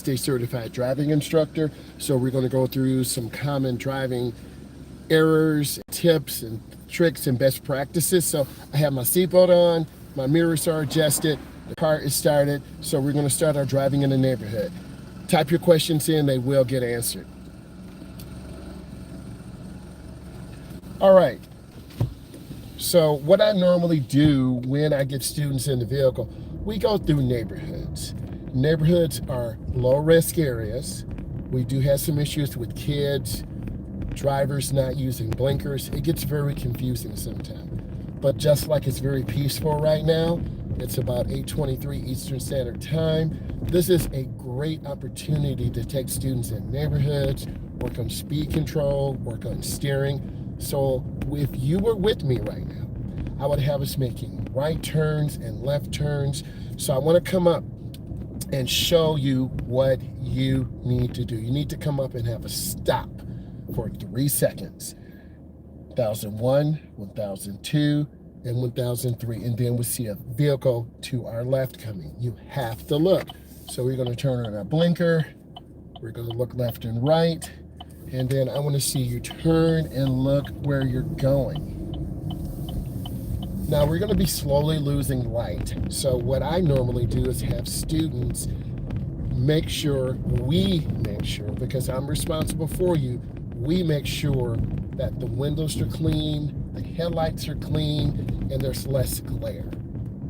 a certified driving instructor, so we're going to go through some common driving errors, tips, and tricks and best practices. So I have my seatbelt on, my mirrors are adjusted, the car is started, so we're going to start our driving in the neighborhood. Type your questions in, they will get answered. All right. So what I normally do when I get students in the vehicle, we go through neighborhoods. Neighborhoods are low-risk areas. We do have some issues with kids, drivers not using blinkers. It gets very confusing sometimes. But just like it's very peaceful right now, it's about 8:23 Eastern Standard Time. This is a great opportunity to take students in neighborhoods, work on speed control, work on steering. So if you were with me right now, I would have us making right turns and left turns. So I want to come up and show you what you need to do. You need to come up and have a stop for 3 seconds. 1001, 1002, and 1003. And then we see a vehicle to our left coming. You have to look. So we're going to turn on our blinker. We're going to look left and right. And then I want to see you turn and look where you're going. Now we're going to be slowly losing light. So what I normally do is have students we make sure, because I'm responsible for you, we make sure that the windows are clean, the headlights are clean, and there's less glare.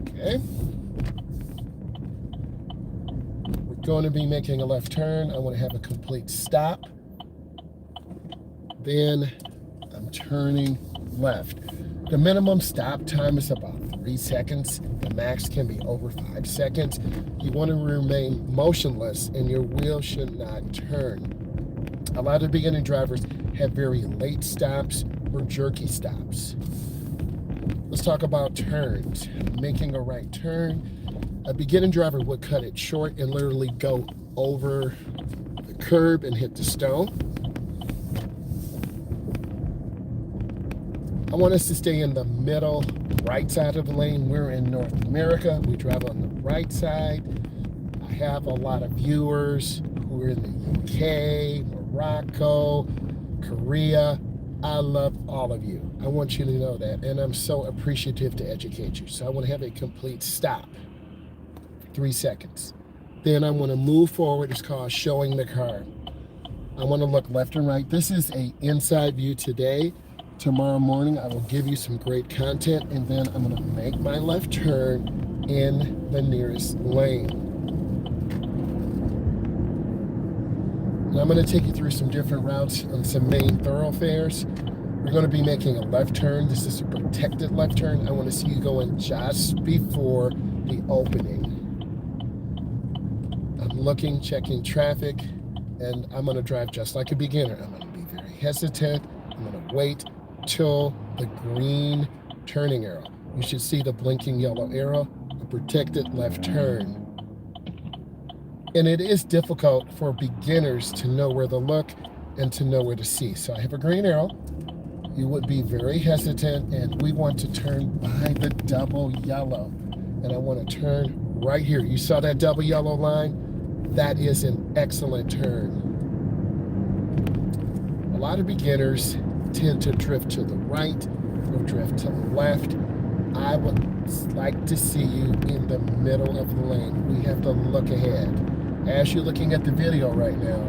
Okay? We're going to be making a left turn. I want to have a complete stop. Then I'm turning left. The minimum stop time is about 3 seconds. The max can be over 5 seconds. You want to remain motionless and your wheel should not turn. A lot of beginning drivers have very late stops or jerky stops. Let's talk about turns. Making a right turn. A beginning driver would cut it short and literally go over the curb and hit the stone. I want us to stay in the middle, right side of the lane. We're in North America. We drive on the right side. I have a lot of viewers who are in the UK, Morocco, Korea. I love all of you. I want you to know that. And I'm so appreciative to educate you. So I want to have a complete stop. 3 seconds. Then I want to move forward. It's called showing the car. I want to look left and right. This is an inside view today. Tomorrow morning, I will give you some great content, and then I'm going to make my left turn in the nearest lane. And I'm going to take you through some different routes on some main thoroughfares. We're going to be making a left turn. This is a protected left turn. I want to see you going just before the opening. I'm looking, checking traffic, and I'm going to drive just like a beginner. I'm going to be very hesitant. I'm going to wait till the green turning arrow. You should see the blinking yellow arrow, a protected left turn. And it is difficult for beginners to know where to look and to know where to see. So I have a green arrow. You would be very hesitant, and we want to turn by the double yellow. And I want to turn right here. You saw that double yellow line? That is an excellent turn. A lot of beginners tend to drift to the right or drift to the left. I would like to see you in the middle of the lane. We have to look ahead. As you're looking at the video right now,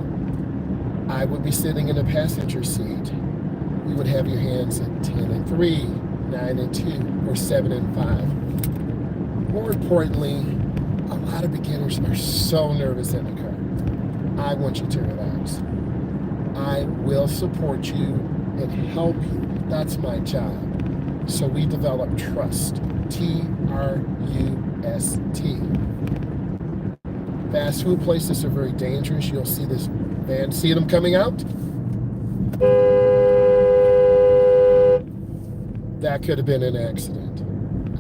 I would be sitting in the passenger seat. You would have your hands at 10 and 3, 9 and 2, or 7 and 5. More importantly, a lot of beginners are so nervous in the car. I want you to relax. I will support you and help you. That's my job. So we develop trust. Trust. Fast food places are very dangerous. You'll see this van. See them coming out? That could have been an accident.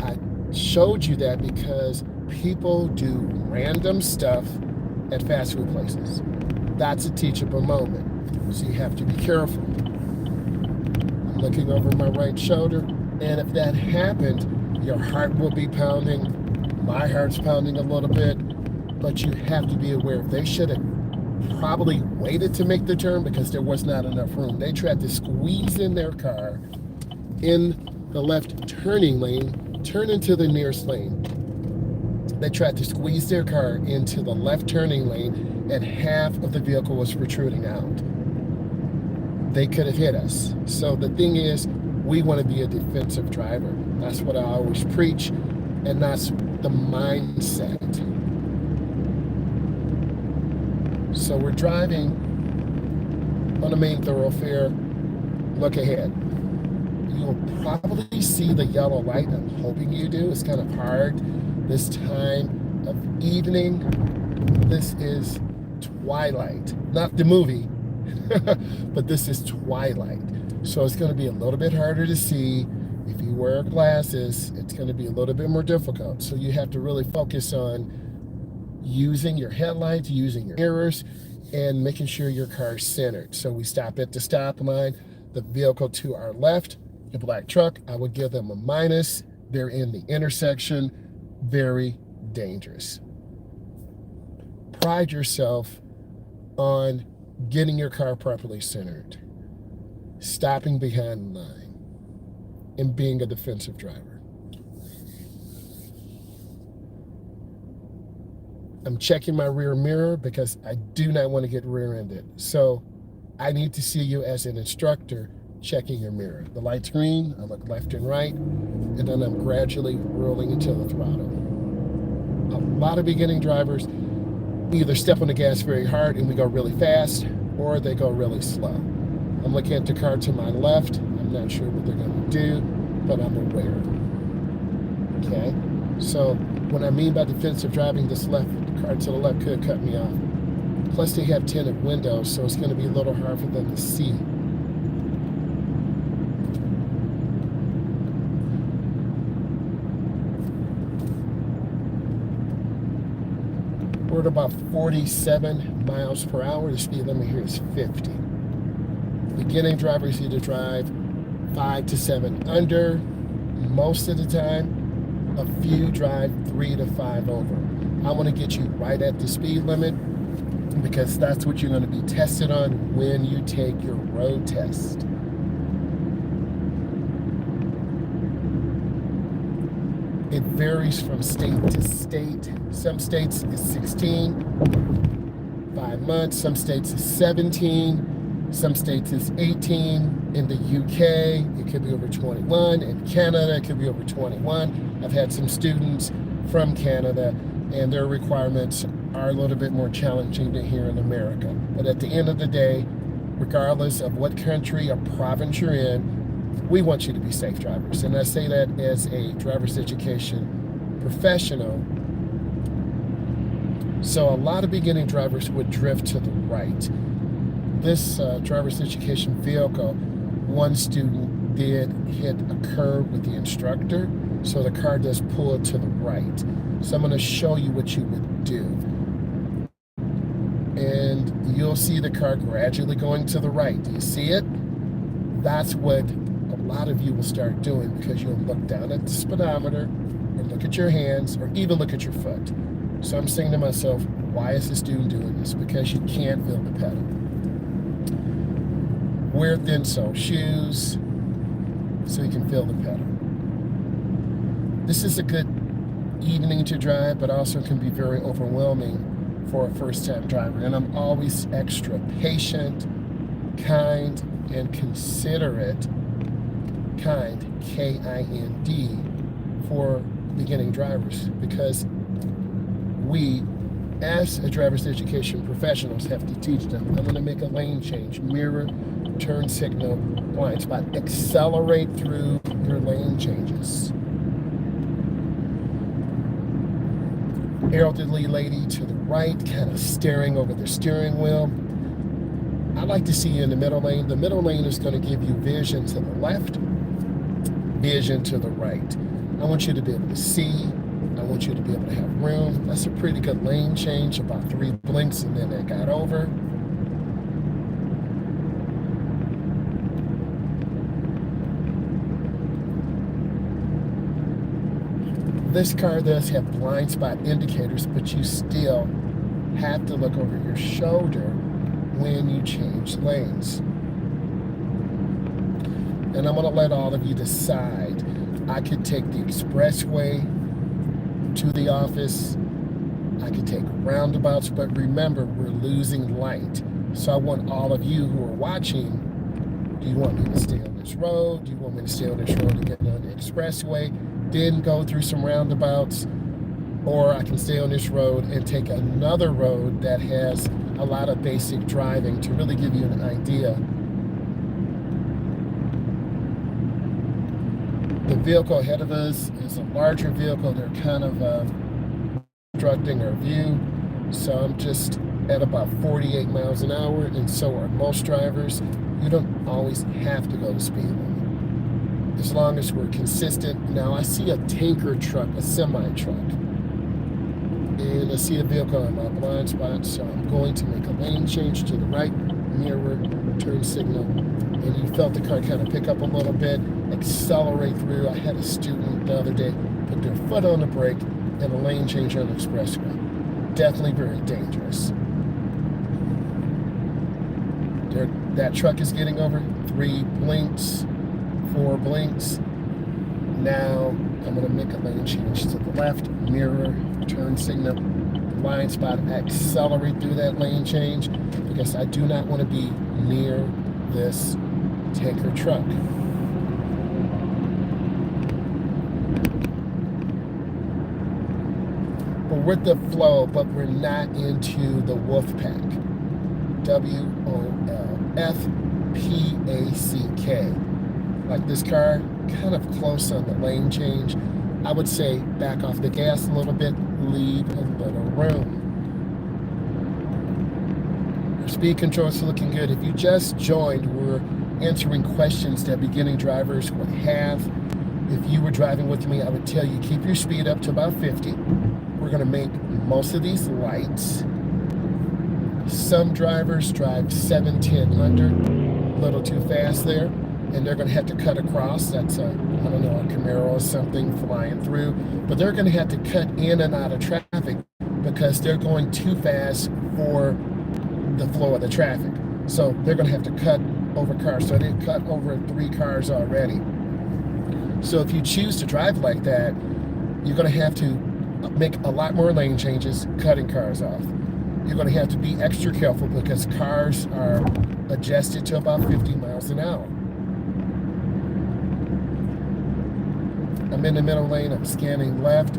I showed you that because people do random stuff at fast food places. That's a teachable moment. So you have to be careful. Looking over my right shoulder, and if that happened, your heart will be pounding. My heart's pounding a little bit, but you have to be aware. They should have probably waited to make the turn because there was not enough room. They tried to squeeze in their car in the left turning lane, turn into the nearest lane. They tried to squeeze their car into the left turning lane, and half of the vehicle was protruding out. They could have hit us. So the thing is, we want to be a defensive driver. That's what I always preach, and that's the mindset. So we're driving on the main thoroughfare. Look ahead. You'll probably see the yellow light. I'm hoping you do. It's kind of hard this time of evening. This is twilight, not the movie, but this is twilight. So it's going to be a little bit harder to see. If you wear glasses, it's going to be a little bit more difficult. So you have to really focus on using your headlights, using your mirrors, and making sure your car's centered. So we stop at the stop line. The vehicle to our left, the black truck, I would give them a minus. They're in the intersection. Very dangerous. Pride yourself on getting your car properly centered, stopping behind the line, and being a defensive driver. I'm checking my rear mirror because I do not want to get rear-ended. So I need to see you as an instructor checking your mirror. The light's green, I look left and right, and then I'm gradually rolling into the throttle. A lot of beginning drivers either step on the gas very hard and we go really fast, or they go really slow. I'm looking at the car to my left. I'm not sure what they're going to do, but I'm aware. Okay? So what I mean by defensive driving, this car to the left could cut me off. Plus they have tinted windows, so it's going to be a little hard for them to see. We're at about 47 miles per hour. The speed limit here is 50. Beginning drivers either drive 5 to 7 under most of the time. A few drive 3 to 5 over. I want to get you right at the speed limit because that's what you're going to be tested on when you take your road test. It varies from state to state. Some states is 16, 5 months. Some states is 17. Some states is 18. In the UK, it could be over 21. In Canada, it could be over 21. I've had some students from Canada, and their requirements are a little bit more challenging than here in America. But at the end of the day, regardless of what country or province you're in, we want you to be safe drivers. And I say that as a driver's education professional. So a lot of beginning drivers would drift to the right. This driver's education vehicle, one student did hit a curb with the instructor, so the car does pull it to the right. So I'm going to show you what you would do. And you'll see the car gradually going to the right. Do you see it? That's what a lot of you will start doing, because you'll look down at the speedometer or look at your hands or even look at your foot. So I'm saying to myself, why is this dude doing this? Because you can't feel the pedal. Wear thin sole shoes so you can feel the pedal. This is a good evening to drive, but also can be very overwhelming for a first-time driver. And I'm always extra patient, kind, and considerate. Kind, K-I-N-D, for beginning drivers, because we, as a driver's education professionals, have to teach them. I'm going to make a lane change, mirror, turn signal, blind spot. Accelerate through your lane changes. Elderly lady to the right, kind of staring over the steering wheel. I like to see you in the middle lane. The middle lane is going to give you vision to the left, vision to the right. I want you to be able to see. I want you to be able to have room. That's a pretty good lane change, about 3 blinks, and then I got over. This car does have blind spot indicators, but you still have to look over your shoulder when you change lanes. And I'm gonna let all of you decide. I could take the expressway to the office. I could take roundabouts, but remember, we're losing light. So I want all of you who are watching, do you want me to stay on this road? Do you want me to stay on this road and get on the expressway, then go through some roundabouts? Or I can stay on this road and take another road that has a lot of basic driving to really give you an idea. The vehicle ahead of us is a larger vehicle. They're kind of obstructing our view. So I'm just at about 48 miles an hour, and so are most drivers. You don't always have to go the speed limit, as long as we're consistent. Now I see a tanker truck, a semi-truck, and I see a vehicle in my blind spot, so I'm going to make a lane change to the right, mirror, turn signal, and you felt the car kind of pick up a little bit, accelerate through. I had a student the other day put their foot on the brake and a lane change on the expressway. Definitely very dangerous. That truck is getting over 3 blinks, 4 blinks. Now I'm going to make a lane change to the left, mirror, turn signal, blind spot, accelerate through that lane change because I do not want to be near this tanker truck. We're with the flow, but we're not into the wolf pack. WOLFPACK. Like this car, kind of close on the lane change. I would say back off the gas a little bit, leave a little room. Our speed control is looking good. If you just joined, we're answering questions that beginning drivers would have. If you were driving with me, I would tell you keep your speed up to about 50. We're going to make most of these lights. Some drivers drive 7, 10 under, a little too fast there, and they're going to have to cut across. That's a Camaro or something flying through, but they're going to have to cut in and out of traffic because they're going too fast for the flow of the traffic. So they're going to have to cut over cars. So they cut over 3 cars already. So if you choose to drive like that, you're going to have to make a lot more lane changes, cutting cars off. You're going to have to be extra careful because cars are adjusted to about 50 miles an hour. I'm in the middle lane, I'm scanning left.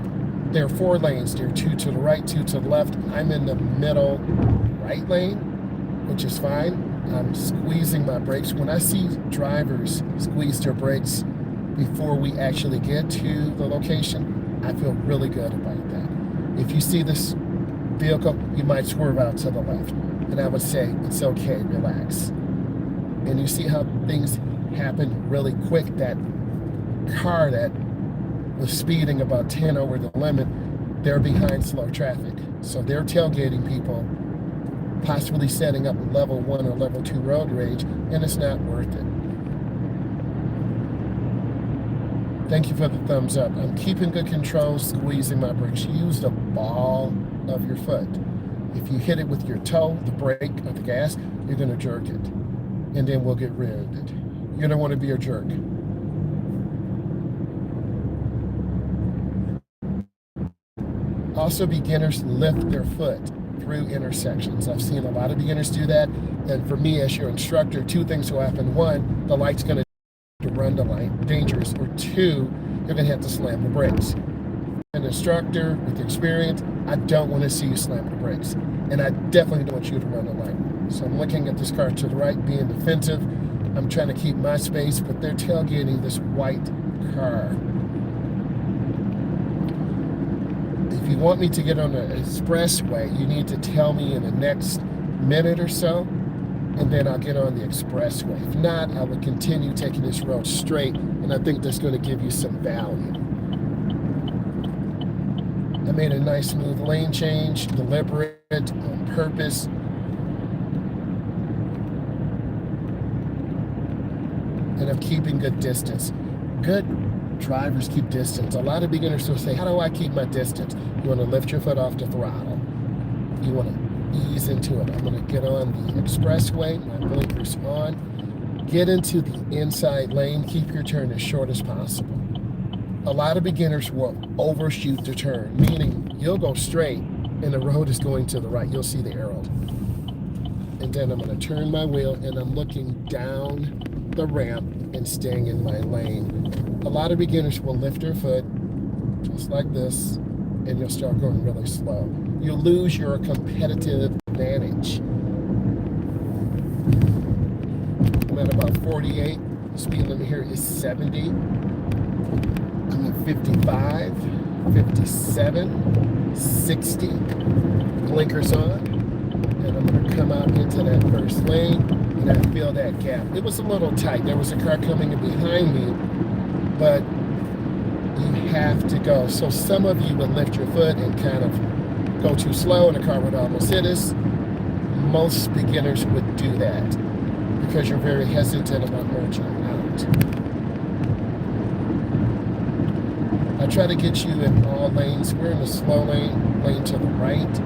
There are 4 lanes, there are 2 to the right, 2 to the left. I'm in the middle right lane, which is fine. I'm squeezing my brakes. When I see drivers squeeze their brakes before we actually get to the location, I feel really good about that. If you see this vehicle, you might swerve out to the left. And I would say, it's okay, relax. And you see how things happen really quick. That car that was speeding about 10 over the limit, they're behind slow traffic. So they're tailgating people, possibly setting up level 1 or level 2 road rage, and it's not worth it. Thank you for the thumbs up. I'm keeping good control, squeezing my brakes. Use the ball of your foot. If you hit it with your toe, the brake or the gas, you're going to jerk it. And then we'll get rear-ended. You don't want to be a jerk. Also, beginners lift their foot through intersections. I've seen a lot of beginners do that. And for me, as your instructor, 2 things will happen. 1, the light's going to run the light, dangerous. Or 2, you're going to have to slam the brakes. An instructor with experience, I don't want to see you slam the brakes. And I definitely don't want you to run the light. So I'm looking at this car to the right, being defensive. I'm trying to keep my space, but they're tailgating this white car. If you want me to get on the expressway, you need to tell me in the next minute or so, and then I'll get on the expressway. If not, I will continue taking this road straight, and I think that's going to give you some value. I made a nice smooth lane change, deliberate, on purpose. And I'm keeping good distance. Good drivers keep distance. A lot of beginners will say, how do I keep my distance? You want to lift your foot off the throttle. You want to ease into it. I'm going to get on the expressway, my blinkers on, get into the inside lane, keep your turn as short as possible. A lot of beginners will overshoot the turn, meaning you'll go straight and the road is going to the right. You'll see the arrow. And then I'm going to turn my wheel and I'm looking down the ramp and staying in my lane. A lot of beginners will lift their foot just like this and you'll start going really slow. You'll lose your competitive advantage. I'm at about 48. The speed limit here is 70. I'm at 55, 57, 60. Blinkers on. And I'm going to come out into that first lane, and I feel that gap. It was a little tight. There was a car coming in behind me, but you have to go. So some of you would lift your foot and kind of go too slow, and the car would almost hit us. Most beginners would do that because you're very hesitant about merging out. I try to get you in all lanes. We're in the slow lane to the right.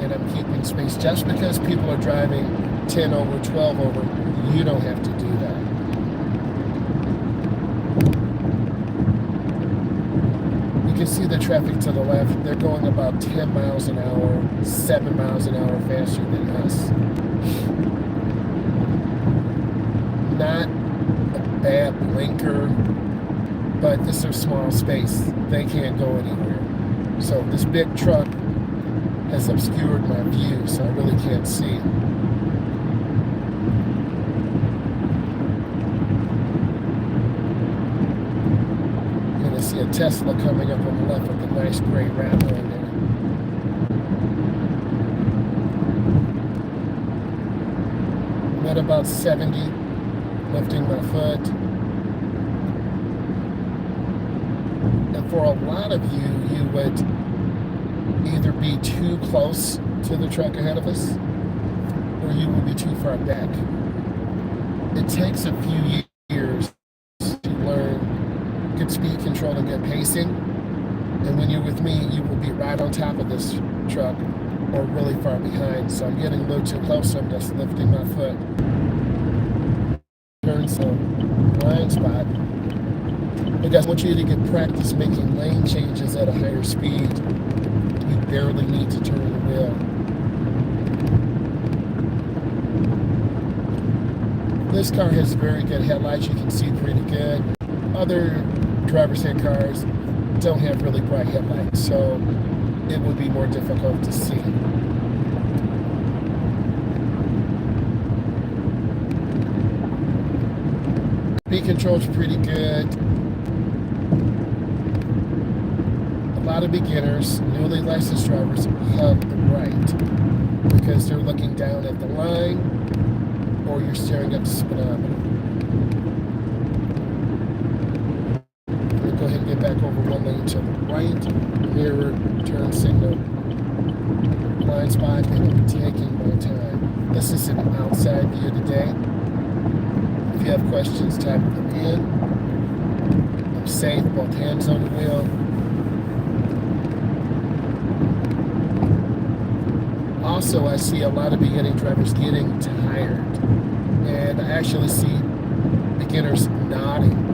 And I'm keeping space. Just because people are driving 10 over, 12 over, you don't have to do that. You can see the traffic to the left. They're going about 10 miles an hour, 7 miles an hour faster than us. Not a bad blinker, but this is a small space. They can't go anywhere. So this big truck has obscured my view, so I really can't see. I'm going to see a Tesla coming up on the left with a nice gray wrap on there. I'm at about 70, lifting my foot. And for a lot of you, you would either be too close to the truck ahead of us, or you will be too far back. It takes a few years to learn good speed control and good pacing. And when you're with me, you will be right on top of this truck or really far behind. So I'm getting a little too close, so I'm just lifting my foot. Turn some blind spot. Because I want you to get practice making lane changes at a higher speed. You barely need to turn the wheel. This car has very good headlights. You can see pretty good. Other driver's ed cars don't have really bright headlights, so it would be more difficult to see. Speed control's pretty good. A lot of beginners, newly licensed drivers, hug the right because they're looking down at the line or you're staring at the speedometer. I'm going to go ahead and get back over one lane to the right, mirror, turn signal, blind spot, and I'm taking my time. This is an outside view today. If you have questions, type them in. I'm safe, both hands on the wheel. Also, I see a lot of beginning drivers getting tired, and I actually see beginners nodding.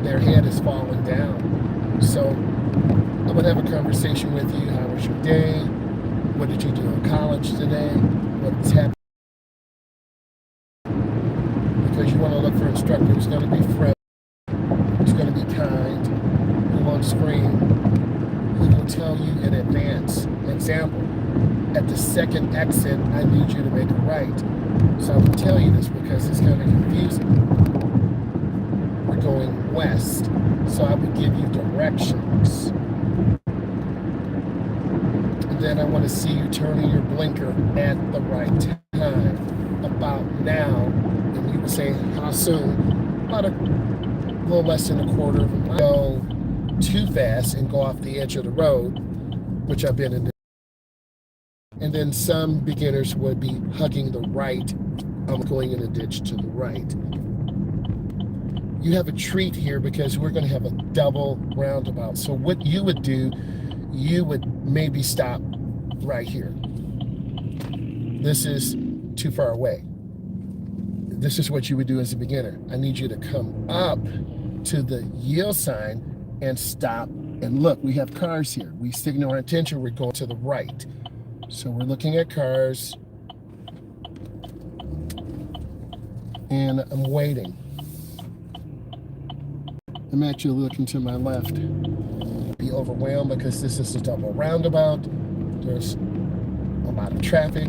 Their head is falling down. So I'm going to have a conversation with you. How was your day? What did you do in college today? What's happening? Because you want to look for an instructor who's going to be friendly, who's going to be kind, who won't scream, who will tell you in advance. Example. At the second exit, I need you to make a right. So I'm going to tell you this because it's kind of confusing. We're going west, so I would give you directions. And then I want to see you turning your blinker at the right time, about now. And you would say, how soon? About a little less than a quarter of a mile. Go too fast and go off the edge of the road, which I've been in. And then some beginners would be hugging the right. I'm going in a ditch to the right. You have a treat here because we're going to have a double roundabout. So what you would do, you would maybe stop right here. This is too far away. This is what you would do as a beginner. I need you to come up to the yield sign and stop and look. We have cars here. We signal our attention. We're going to the right. So we're looking at cars. And I'm waiting. I'm actually looking to my left. Be overwhelmed because this is a double roundabout. There's a lot of traffic.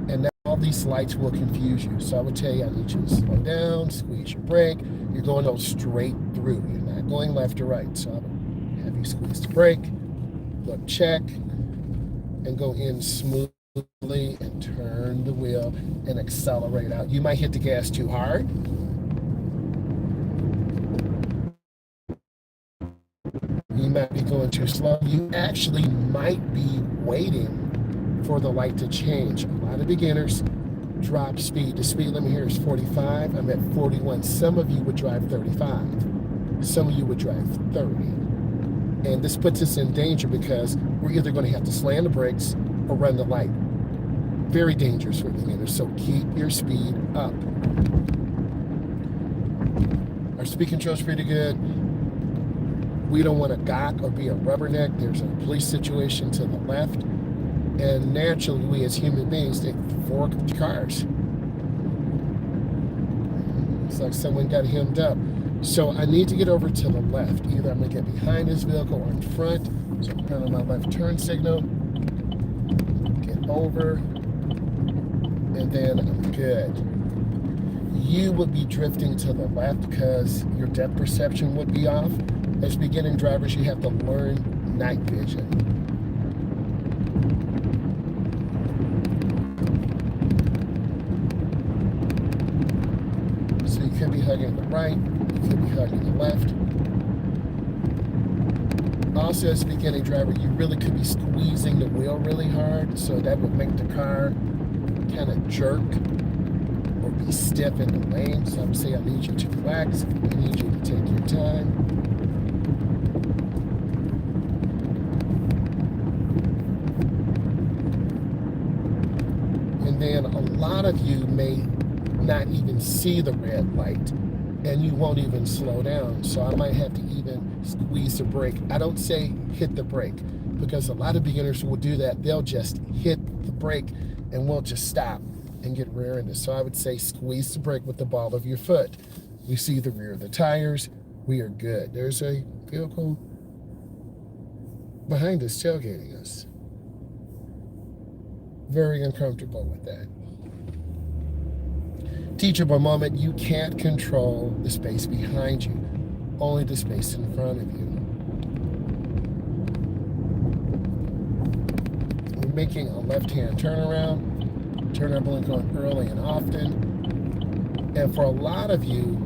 And now all these lights will confuse you. So I would tell you, I need you to slow down, squeeze your brake. You're going all straight through. You're not going left or right. So I would have you squeeze the brake, look, check, and go in smoothly and turn the wheel and accelerate out. You might hit the gas too hard. You might be going too slow. You actually might be waiting for the light to change. A lot of beginners drop speed. The speed limit here is 45. I'm at 41. Some of you would drive 35. Some of you would drive 30. And this puts us in danger because we're either going to have to slam the brakes or run the light. Very dangerous for beginners, so keep your speed up. Our speed control is pretty good. We don't want to gawk or be a rubberneck. There's a police situation to the left. And naturally, we as human beings take fork cars. It's like someone got hemmed up. So I need to get over to the left. Either I'm going to get behind this vehicle or in front. So I'm turning my left turn signal. Get over. And then I'm good. You would be drifting to the left because your depth perception would be off. As beginning drivers, you have to learn night vision. So you could be hugging the right, you could be hugging the left. Also, as a beginning driver, you really could be squeezing the wheel really hard, so that would make the car kind of jerk or be stiff in the lane. So I would say I need you to relax. I need you to take your time. And then a lot of you may not even see the red light and you won't even slow down. So I might have to even squeeze the brake. I don't say hit the brake because a lot of beginners will do that. They'll just hit the brake and we'll just stop and get rear-ended. So I would say squeeze the brake with the ball of your foot. We see the rear of the tires. We are good. There's a vehicle behind us tailgating us. Very uncomfortable with that. Teachable moment, you can't control the space behind you, only the space in front of you. We're making a left-hand turnaround, turn our blink on early and often. And for a lot of you,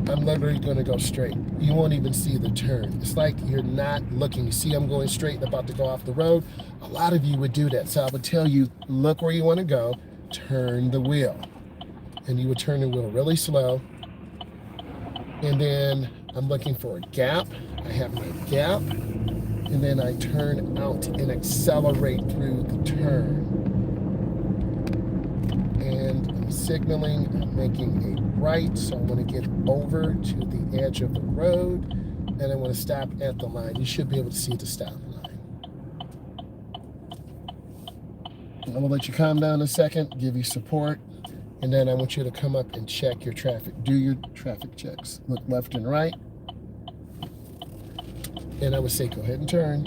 I'm literally going to go straight. You won't even see the turn. It's like you're not looking. You see I'm going straight and about to go off the road. A lot of you would do that. So I would tell you, look where you want to go, turn the wheel. And you would turn the wheel really slow. And then I'm looking for a gap. I have my gap. And then I turn out and accelerate through the turn. And I'm signaling, I'm making a right. So I want to get over to the edge of the road. And I want to stop at the line. You should be able to see the stop line. I'm going to let you calm down a second, give you support. And then I want you to come up and check your traffic. Do your traffic checks. Look left and right. And I would say, go ahead and turn.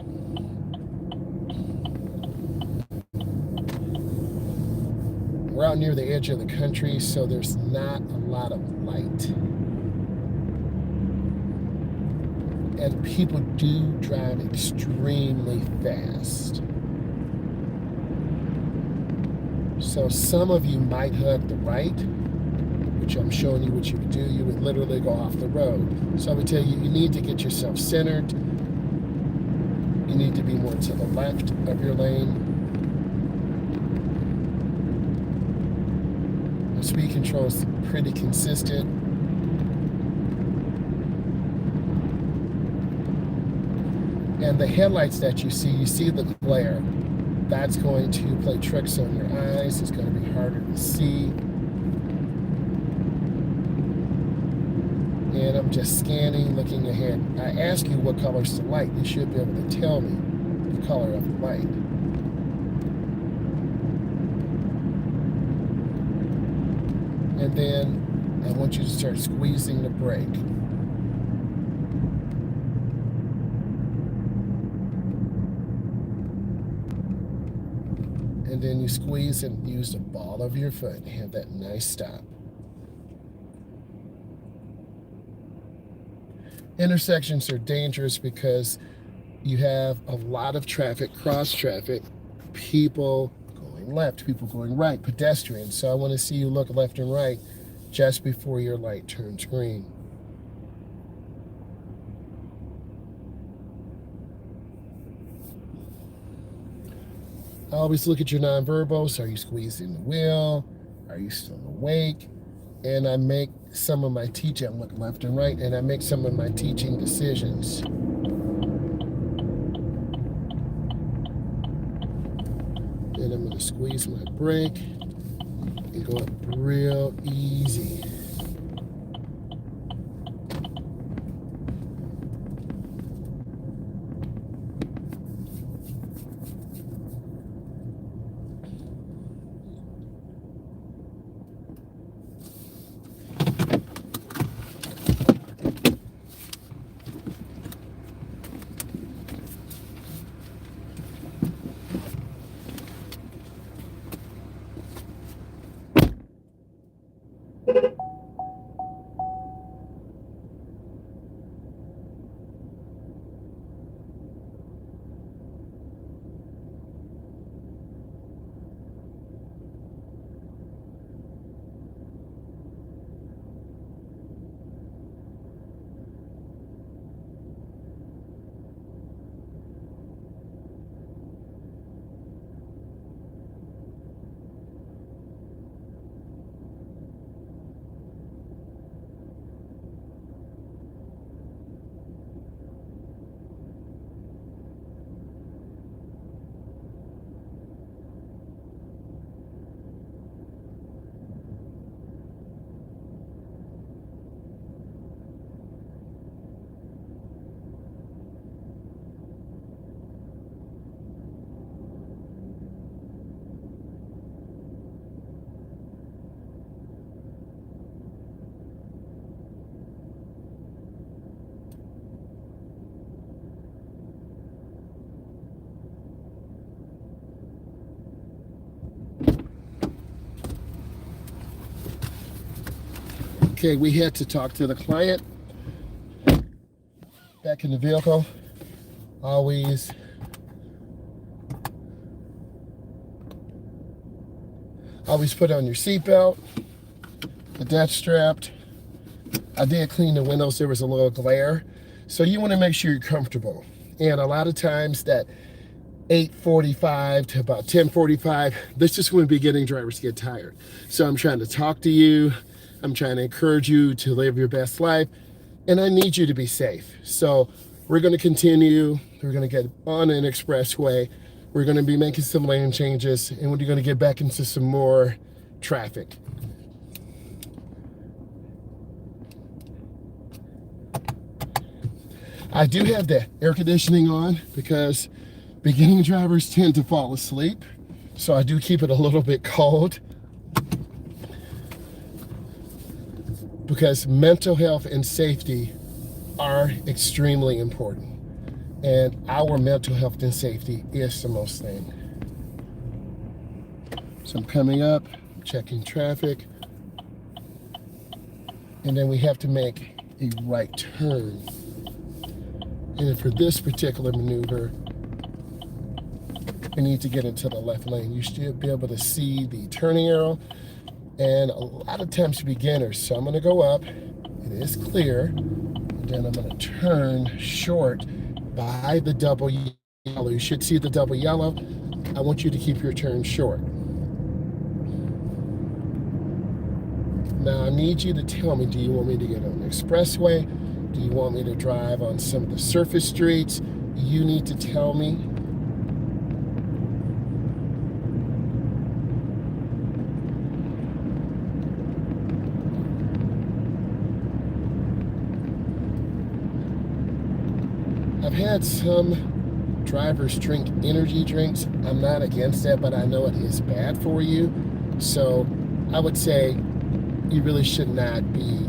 We're out near the edge of the country, so there's not a lot of light. And people do drive extremely fast. So some of you might hug the right, which I'm showing you what you would do. You would literally go off the road. So I would tell you, you need to get yourself centered. You need to be more to the left of your lane. The speed control is pretty consistent. And the headlights that you see the glare. That's going to play tricks on your eyes. It's going to be harder to see. And I'm just scanning, looking ahead. I ask you what color is the light. You should be able to tell me the color of the light. And then I want you to start squeezing the brake. And then you squeeze and use the ball of your foot and have that nice stop. Intersections are dangerous because you have a lot of traffic, cross traffic, people going left, people going right, pedestrians. So I want to see you look left and right just before your light turns green. Always look at your nonverbals. Are you squeezing the wheel? Are you still awake? And I make some of my teaching, I look left and right, and I make some of my teaching decisions. Then I'm going to squeeze my brake and go up real easy. Okay, we had to talk to the client. Back in the vehicle, always put on your seatbelt, the desk strapped. I did clean the windows, there was a little glare. So you want to make sure you're comfortable. And a lot of times that 8:45 to about 10:45, this is when beginning drivers get tired. So I'm trying to talk to you. I'm trying to encourage you to live your best life. And I need you to be safe. So we're going to continue. We're going to get on an expressway. We're going to be making some lane changes. And we're going to get back into some more traffic. I do have the air conditioning on because beginning drivers tend to fall asleep. So I do keep it a little bit cold. Because mental health and safety are extremely important. And our mental health and safety is the most thing. So I'm coming up, checking traffic. And then we have to make a right turn. And for this particular maneuver, we need to get into the left lane. You should be able to see the turning arrow. And a lot of times beginners, so I'm going to go up, it is clear, and then I'm going to turn short by the double yellow. You should see the double yellow. I want you to keep your turn short. Now I need you to tell me, do you want me to get on the expressway? Do you want me to drive on some of the surface streets? you need to tell me. I've had some drivers drink energy drinks. I'm not against that, but I know it is bad for you. So I would say you really should not be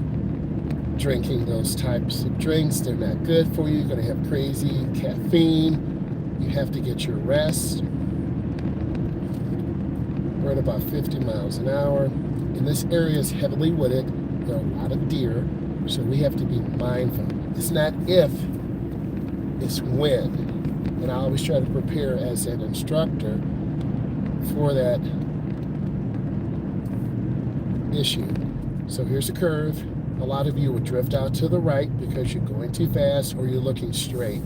drinking those types of drinks. They're not good for you. You're going to have crazy caffeine. You have to get your rest. We're at about 50 miles an hour. And this area is heavily wooded. There are a lot of deer, so we have to be mindful. It's not if, it's when. And I always try to prepare as an instructor for that issue. So here's a curve. A lot of you would drift out to the right because you're going too fast or you're looking straight.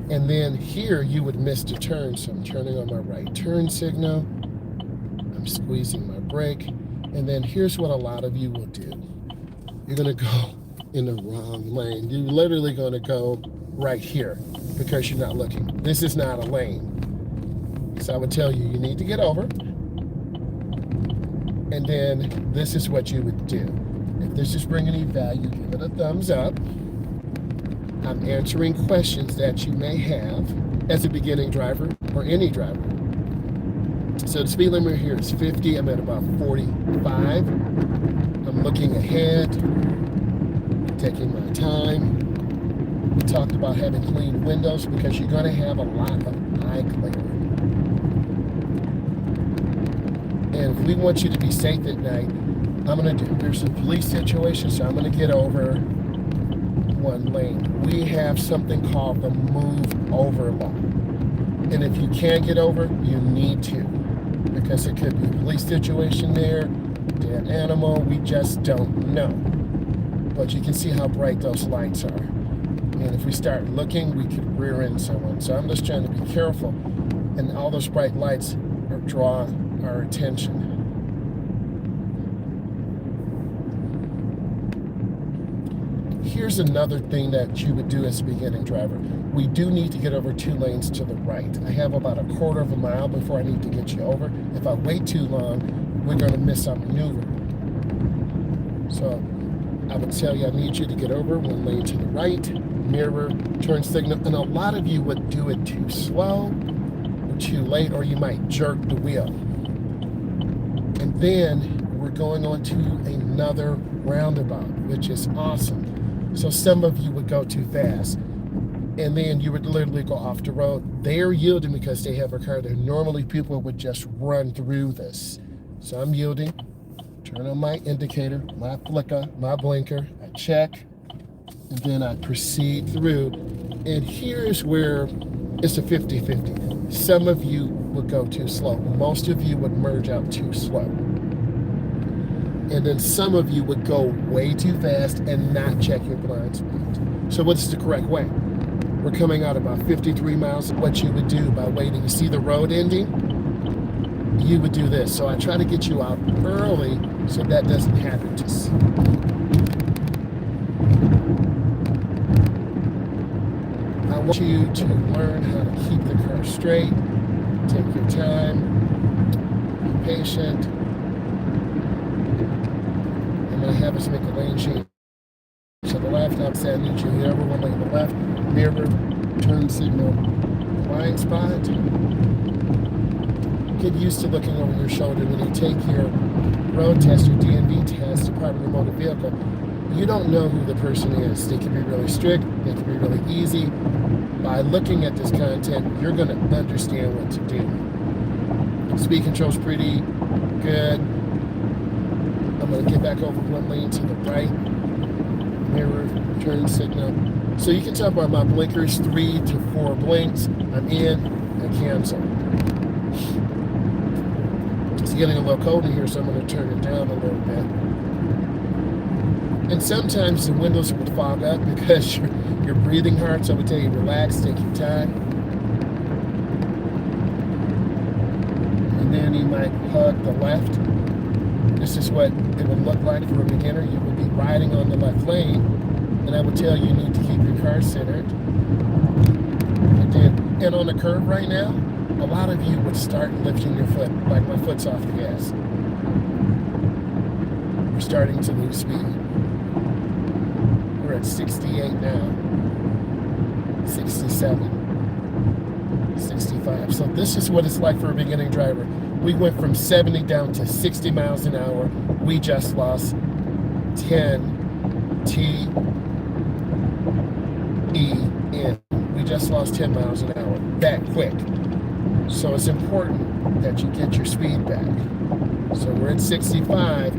And then here you would miss the turn. So I'm turning on my right turn signal. I'm squeezing my brake. And then here's what a lot of you will do. You're going to go in the wrong lane. You're literally going to go right here because you're not looking. This is not a lane. So I would tell you, you need to get over. And then this is what you would do. If this is bringing you value, give it a thumbs up. I'm answering questions that you may have as a beginning driver or any driver. So the speed limit here is 50. I'm at about 45. I'm looking ahead, taking my time. We talked about having clean windows because you're going to have a lot of eye glare. And if we want you to be safe at night, I'm going to do, there's a police situation, so I'm going to get over one lane. We have something called the move over law. And if you can't get over, you need to, because it could be a police situation there, dead animal, we just don't know. But you can see how bright those lights are. And if we start looking, we could rear end someone. So I'm just trying to be careful. And all those bright lights draw our attention. Here's another thing that you would do as a beginning driver. We do need to get over 2 lanes to the right. I have about a quarter of a mile before I need to get you over. If I wait too long, we're going to miss our maneuver. So I would tell you I need you to get over 1 lane to the right, mirror, turn signal, and a lot of you would do it too slow or too late, or you might jerk the wheel. And then we're going on to another roundabout, which is awesome. So some of you would go too fast, and then you would literally go off the road. They're yielding because they have a car there. Normally people would just run through this. So I'm yielding, turn on my indicator, my flicker, my blinker, I check, and then I proceed through. And here's where it's a 50-50. Some of you would go too slow. Most of you would merge out too slow. And then some of you would go way too fast and not check your blind spot. So what's the correct way? We're coming out about 53 miles. What you would do by waiting, you see the road ending? You would do this. So I try to get you out early so that doesn't happen to us. I want you to learn how to keep the car straight, take your time, be patient. I have us make a lane change to the left. I'm saying I need you here, 1 lane to the left, mirror, turn signal, blind spot. Get used to looking over your shoulder when you take your road test, your DMV test, Department of Motor Vehicle. You don't know who the person is. They can be really strict, they can be really easy. By looking at this content, you're going to understand what to do. Speed control's pretty good. I'm going to get back over 1 lane to the right, mirror, turn signal. So you can tell by my blinkers, 3 to 4 blinks. I'm in, I cancel. It's getting a little cold in here, so I'm going to turn it down a little bit. And sometimes the windows would fog up because you're breathing hard, so I would tell you relax, take your time. And then you might hug the left. This is what it would look like for a beginner. You would be riding on the left lane, and I would tell you need to keep your car centered. I And on the curb right now, a lot of you would start lifting your foot, like my foot's off the gas. We're starting to lose speed. We're at 68 now, 67, 65. So this is what it's like for a beginning driver. We went from 70 down to 60 miles an hour. We just lost 10 T-E-N. We just lost 10 miles an hour that quick. So it's important that you get your speed back. So we're at 65,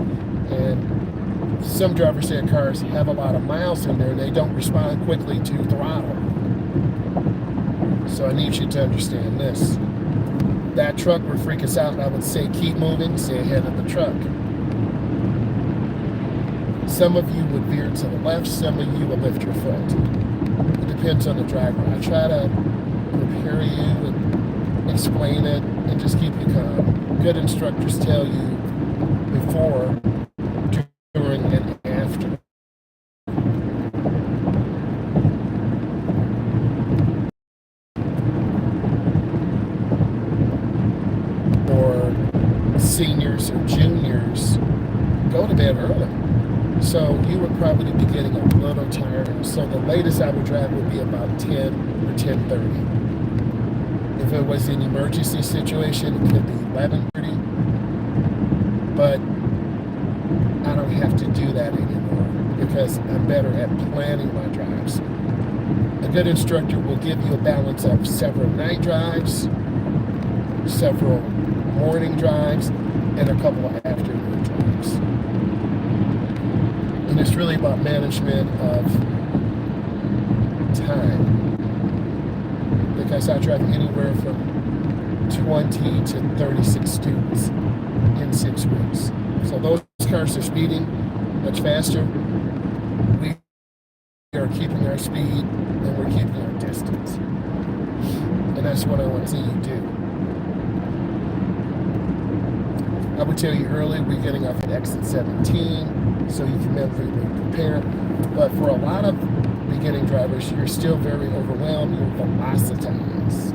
and some drivers in cars have a lot of miles in there and they don't respond quickly to throttle. So I need you to understand this. That truck would freak us out. I would say keep moving, stay ahead of the truck. Some of you would veer to the left, some of you will lift your foot. It depends on the driver. I try to prepare you and explain it and just keep you calm. Good instructors tell you before, during, and after. Or seniors or juniors, go to bed early. So you would probably be getting a little tired. So the latest I would drive would be about 10 or 10:30. If it was an emergency situation, it could be 11:30. But I don't have to do that anymore because I'm better at planning my drives. A good instructor will give you a balance of several night drives, several morning drives, and a couple of afternoon drives. And it's really about management of time. Because I drive anywhere from 20 to 36 students in 6 weeks. So those cars are speeding much faster. We are keeping our speed and we're keeping our distance. And that's what I want to see you do. I would tell you earlier, we're getting off at exit 17, so you can mentally prepare. But for a lot of beginning drivers, you're still very overwhelmed, you're velocitized.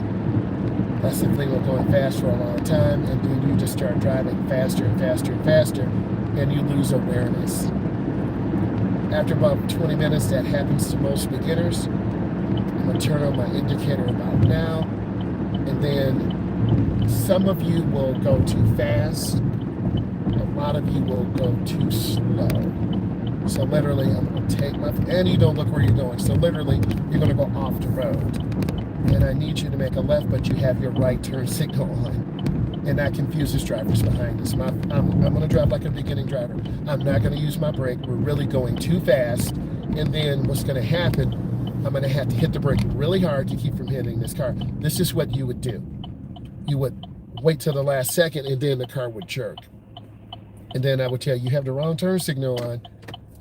That's the thing with going fast for a long time, and then you just start driving faster and faster and faster, and you lose awareness. After about 20 minutes, that happens to most beginners. I'm gonna turn on my indicator about now, and then some of you will go too fast, a lot of you will go too slow. So literally, I'm going to take my, and you don't look where you're going. So literally, you're going to go off the road. And I need you to make a left, but you have your right turn signal on. And that confuses drivers behind us. I'm going to drive like a beginning driver. I'm not going to use my brake. We're really going too fast. And then what's going to happen, I'm going to have to hit the brake really hard to keep from hitting this car. This is what you would do. You would wait till the last second, and then the car would jerk. And then I would tell you, you have the wrong turn signal on,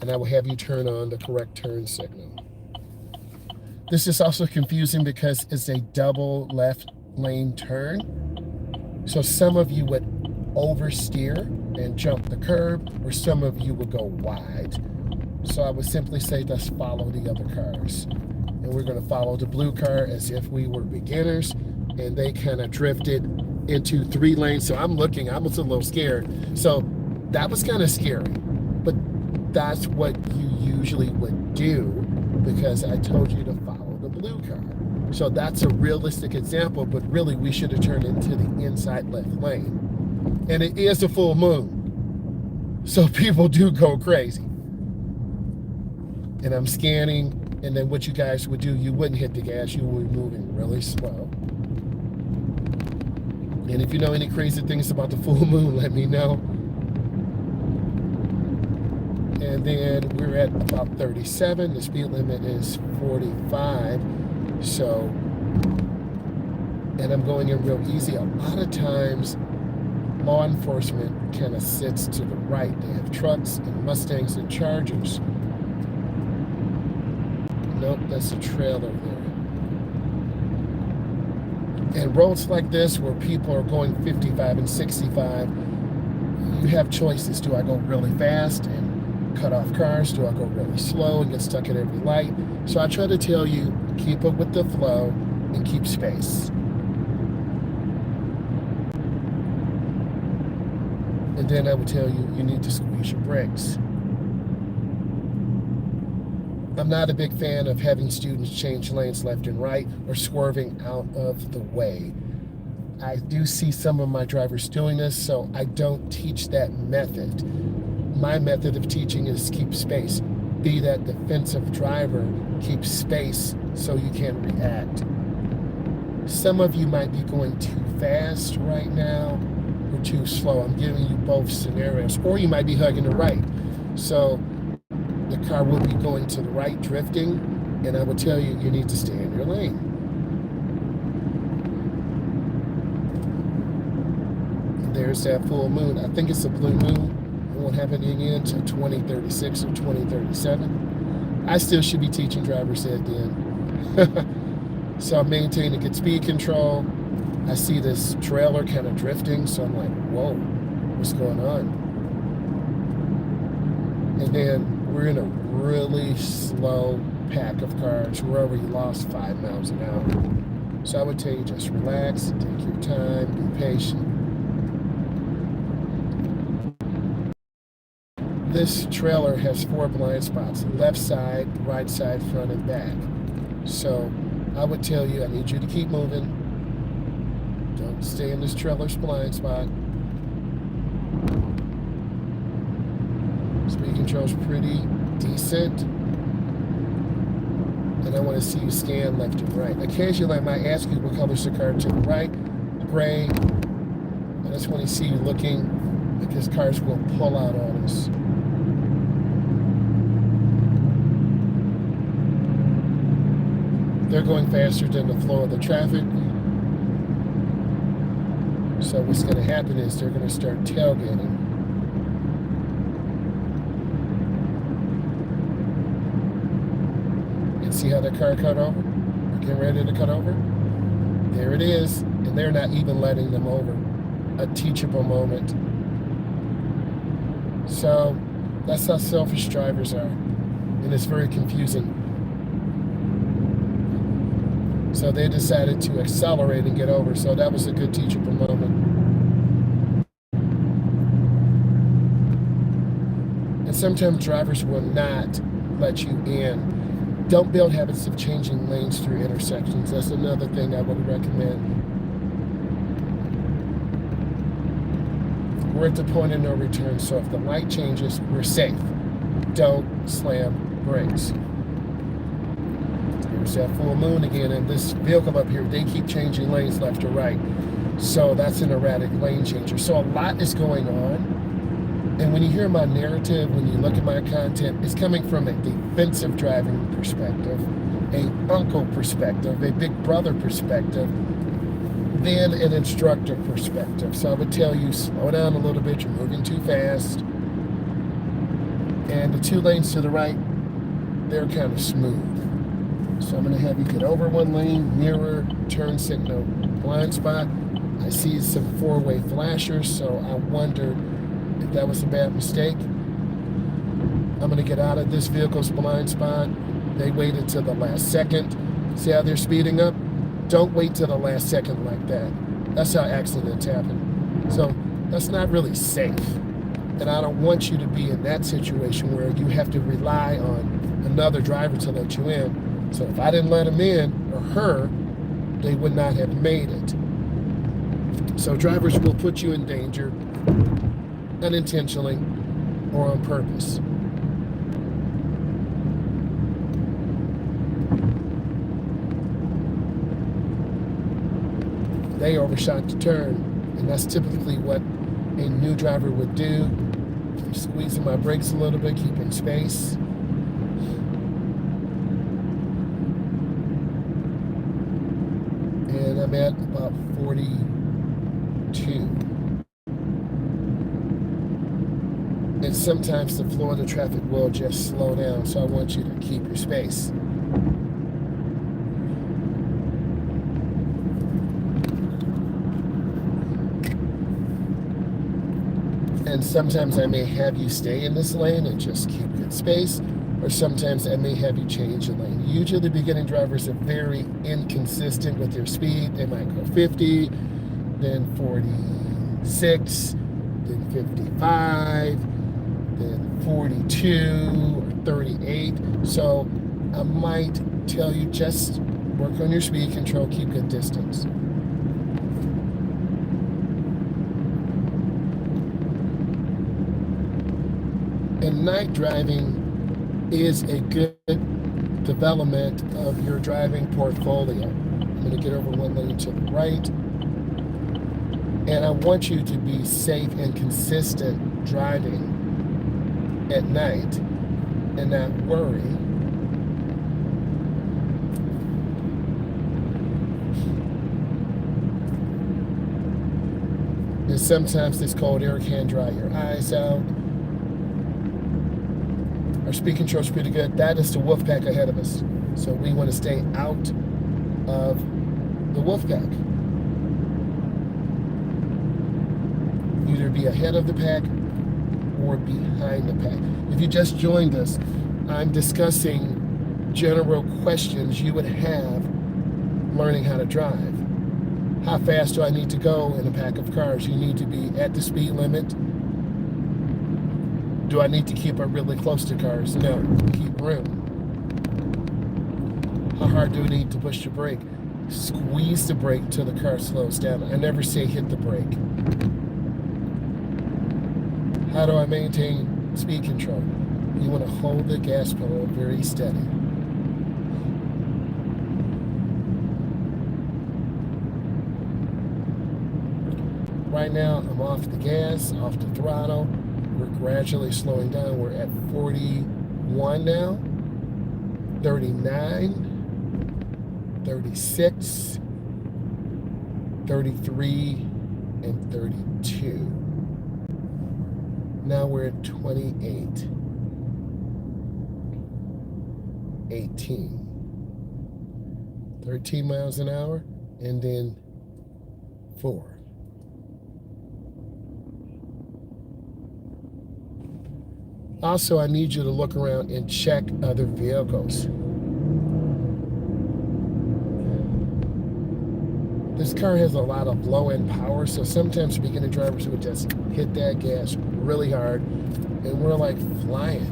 and I will have you turn on the correct turn signal. This is also confusing because it's a double left lane turn. So some of you would oversteer and jump the curb, or some of you would go wide. So I would simply say, just follow the other cars. And we're going to follow the blue car as if we were beginners, and they kind of drifted into 3 lanes. So I'm looking, I was a little scared. So that was kind of scary, but that's what you usually would do because I told you to follow the blue car. So that's a realistic example, but really we should have turned into the inside left lane. And it is a full moon, so people do go crazy. And I'm scanning, and then what you guys would do, you wouldn't hit the gas, you would be moving really slow. And if you know any crazy things about the full moon, let me know. And then we're at about 37. The speed limit is 45. So, and I'm going in real easy. A lot of times, law enforcement kind of sits to the right. They have trucks and Mustangs and Chargers. Nope, that's a trailer there. And roads like this where people are going 55 and 65, you have choices. Do I go really fast and cut off cars? Do I go really slow and get stuck at every light? So I try to tell you, keep up with the flow, and keep space. And then I would tell you, you need to squeeze your brakes. I'm not a big fan of having students change lanes left and right or swerving out of the way. I do see some of my drivers doing this, so I don't teach that method. My method of teaching is keep space. Be that defensive driver, keep space so you can react. Some of you might be going too fast right now or too slow. I'm giving you both scenarios. Or you might be hugging the right. So the car will be going to the right, drifting, and I would tell you, you need to stay in your lane. There's that full moon. I think it's a blue moon. It won't have anything in until 2036 or 2037. I still should be teaching driver's ed then. So I'm maintaining good speed control. I see this trailer kind of drifting, so I'm like, whoa, what's going on? And then we're in a really slow pack of cars. We're already lost 5 miles an hour. So I would tell you, just relax, take your time, be patient. This trailer has 4 blind spots, left side, right side, front, and back. So I would tell you, I need you to keep moving. Don't stay in this trailer's blind spot. Speed control's pretty decent. And I want to see you scan left and right. Occasionally I might ask you what color's the car to the right. Gray. I just want to see you looking, because cars will pull out on us. They're going faster than the flow of the traffic. So what's going to happen is they're going to start tailgating. And see how the car cut over? We're getting ready to cut over. There it is. And they're not even letting them over. A teachable moment. So that's how selfish drivers are. And it's very confusing. So they decided to accelerate and get over. So that was a good teachable moment. And sometimes drivers will not let you in. Don't build habits of changing lanes through intersections. That's another thing I would recommend. We're at the point of no return. So if the light changes, we're safe. Don't slam brakes. There's that full moon again, and this vehicle up here, they keep changing lanes left or right. So that's an erratic lane changer. So a lot is going on. And when you hear my narrative, when you look at my content, it's coming from a defensive driving perspective, a uncle perspective, a big brother perspective, then an instructor perspective. So I would tell you, slow down a little bit, you're moving too fast. And the 2 lanes to the right, they're kind of smooth. So I'm going to have you get over one lane, mirror, turn signal, blind spot. I see some 4-way flashers, so I wonder if that was a bad mistake. I'm going to get out of this vehicle's blind spot. They waited till the last second. See how they're speeding up? Don't wait till the last second like that. That's how accidents happen. So that's not really safe. And I don't want you to be in that situation where you have to rely on another driver to let you in. So if I didn't let him in, or her, they would not have made it. So drivers will put you in danger unintentionally or on purpose. They overshot the turn, and that's typically what a new driver would do. I'm squeezing my brakes a little bit, keeping space. And I'm at about 42. And sometimes the flow of the traffic will just slow down, so I want you to keep your space. And sometimes I may have you stay in this lane and just keep good space, or sometimes I may have you change the lane. Usually the beginning drivers are very inconsistent with their speed. They might go 50, then 46, then 55, then 42 or 38. So I might tell you just work on your speed control, keep good distance. And night driving is a good development of your driving portfolio. I'm going to get over one lane to the right. And I want you to be safe and consistent driving at night and not worry. And sometimes this cold air can dry your eyes out. Our speed control is pretty good. That is the wolf pack ahead of us. So we want to stay out of the wolf pack. Either be ahead of the pack or behind the pack. If you just joined us, I'm discussing general questions you would have learning how to drive. How fast do I need to go in a pack of cars? You need to be at the speed limit. Do I need to keep up really close to cars? No, keep room. How hard do I need to push the brake? Squeeze the brake till the car slows down. I never say hit the brake. How do I maintain speed control? You want to hold the gas pedal very steady. Right now, I'm off the gas, off the throttle. We're gradually slowing down. We're at 41 now, 39, 36, 33, and 32. Now we're at 28, 18, 13 miles an hour, and then 4. Also, I need you to look around and check other vehicles. This car has a lot of low-end power, so sometimes beginner drivers would just hit that gas really hard, and we're like flying.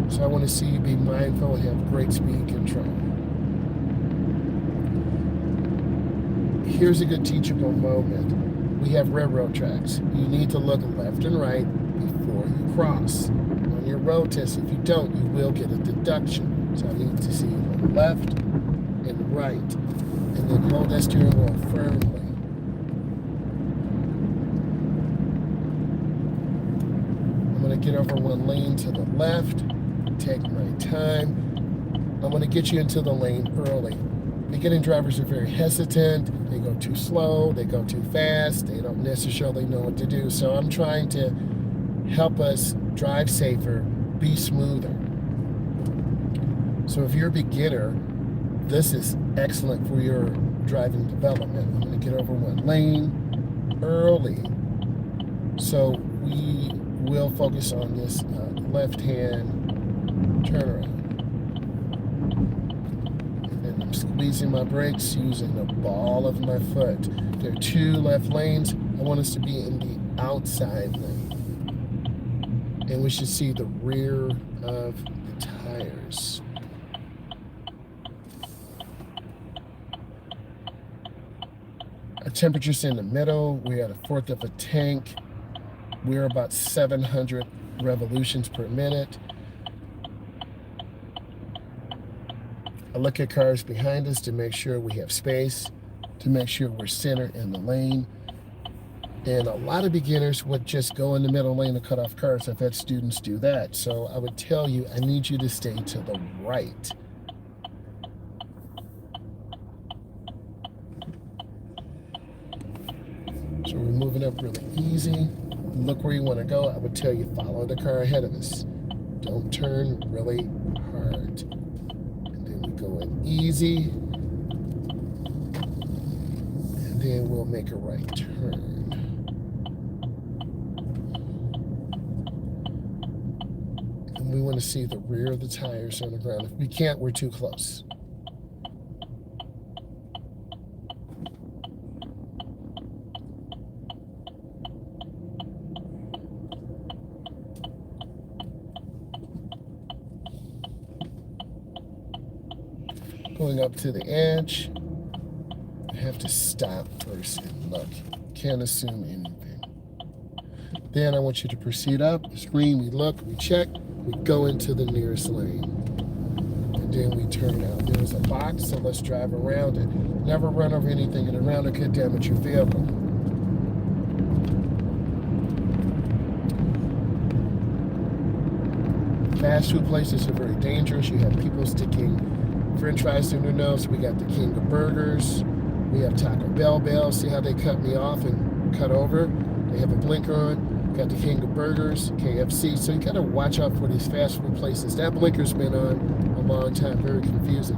So I want to see you be mindful and have great speed control. Here's a good teachable moment. We have railroad tracks. You need to look left and right before you cross. On your road test, if you don't, you will get a deduction. So I need to see you on left and right. And then hold that steering wheel firmly. I'm going to get over one lane to the left, take my time. I'm going to get you into the lane early. Beginning drivers are very hesitant. They go too slow, they go too fast, they don't necessarily know what to do. So I'm trying to help us drive safer, be smoother. So if you're a beginner, this is excellent for your driving development. I'm going to get over one lane early. So we will focus on this left-hand turnaround. And I'm squeezing my brakes using the ball of my foot. There are 2 left lanes. I want us to be in the outside lane. And we should see the rear of the tires. Our temperature's in the middle. We're at 1/4 of a tank. We're about 700 revolutions per minute. I look at cars behind us to make sure we have space, to make sure we're centered in the lane. And a lot of beginners would just go in the middle lane and cut off cars. I've had students do that. So I would tell you, I need you to stay to the right. So we're moving up really easy. Look where you want to go. I would tell you, follow the car ahead of us. Don't turn really hard. And then we go in easy. And then we'll make a right turn. we want to see the rear of the tires on the ground. If we can't, we're too close. Going up to the edge, I have to stop first and look. Can't assume anything. Then I want you to proceed up. The screen, we look, we check, we go into the nearest lane. And then we turn out. There's a box, so let's drive around it. Never run over anything, and around it could damage your vehicle. Fast food places are very dangerous. You have people sticking French fries in their nose. We got the king of burgers. We have Taco Bell. See how they cut me off and cut over? They have a blinker on. Got the king of burgers, KFC. So you got to watch out for these fast food places. That blinker's been on a long time. Very confusing.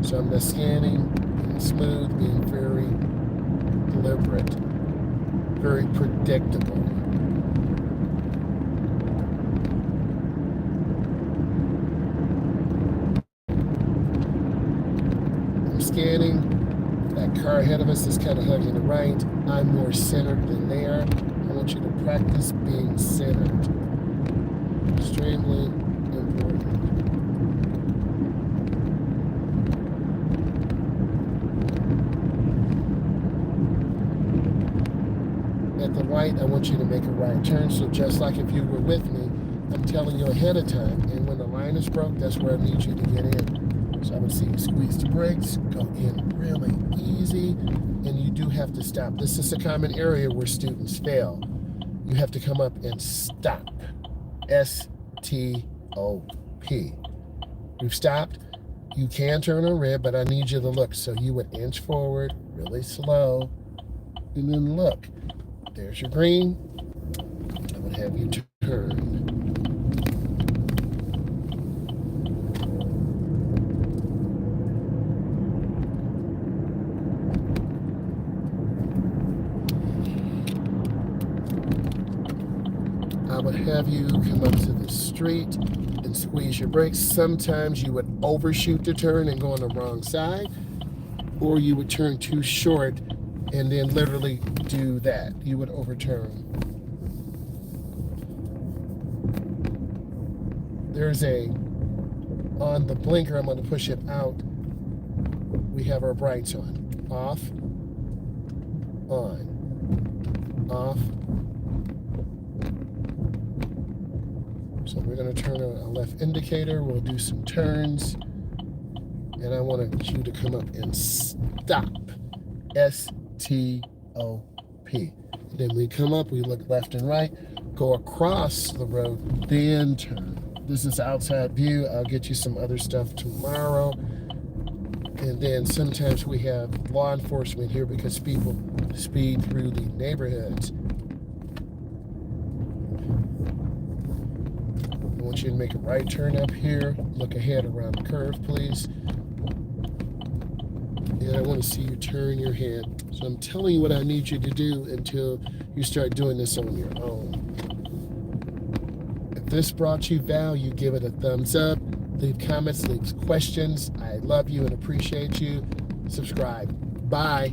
So I'm just scanning, being smooth, being very deliberate, very predictable. Scanning. That car ahead of us is kind of hugging the right. I'm more centered than they are. I want you to practice being centered. Extremely important. At the right, I want you to make a right turn. So just like if you were with me, I'm telling you ahead of time. And when the line is broke, that's where I need you to get in. So I would see you squeeze the brakes, go in really easy, and you do have to stop. This is a common area where students fail. You have to come up and stop. S-T-O-P. We've stopped. You can turn on red, but I need you to look. So you would inch forward really slow, and then look. There's your green. I would have you turn. I would have you come up to the street and squeeze your brakes. Sometimes you would overshoot the turn and go on the wrong side, or you would turn too short and then literally do that. You would overturn. There's on the blinker, I'm going to push it out. We have our brights on. Off, on, off. So we're going to turn on a left indicator. We'll do some turns. And I want you to come up and stop. S-T-O-P. Then we come up, we look left and right, go across the road, then turn. This is outside view. I'll get you some other stuff tomorrow. And then sometimes we have law enforcement here because people speed through the neighborhoods. I want you to make a right turn up here. Look ahead around the curve, please. And I want to see you turn your head. So I'm telling you what I need you to do until you start doing this on your own. If this brought you value, give it a thumbs up. Leave comments, leave questions. I love you and appreciate you. Subscribe. Bye.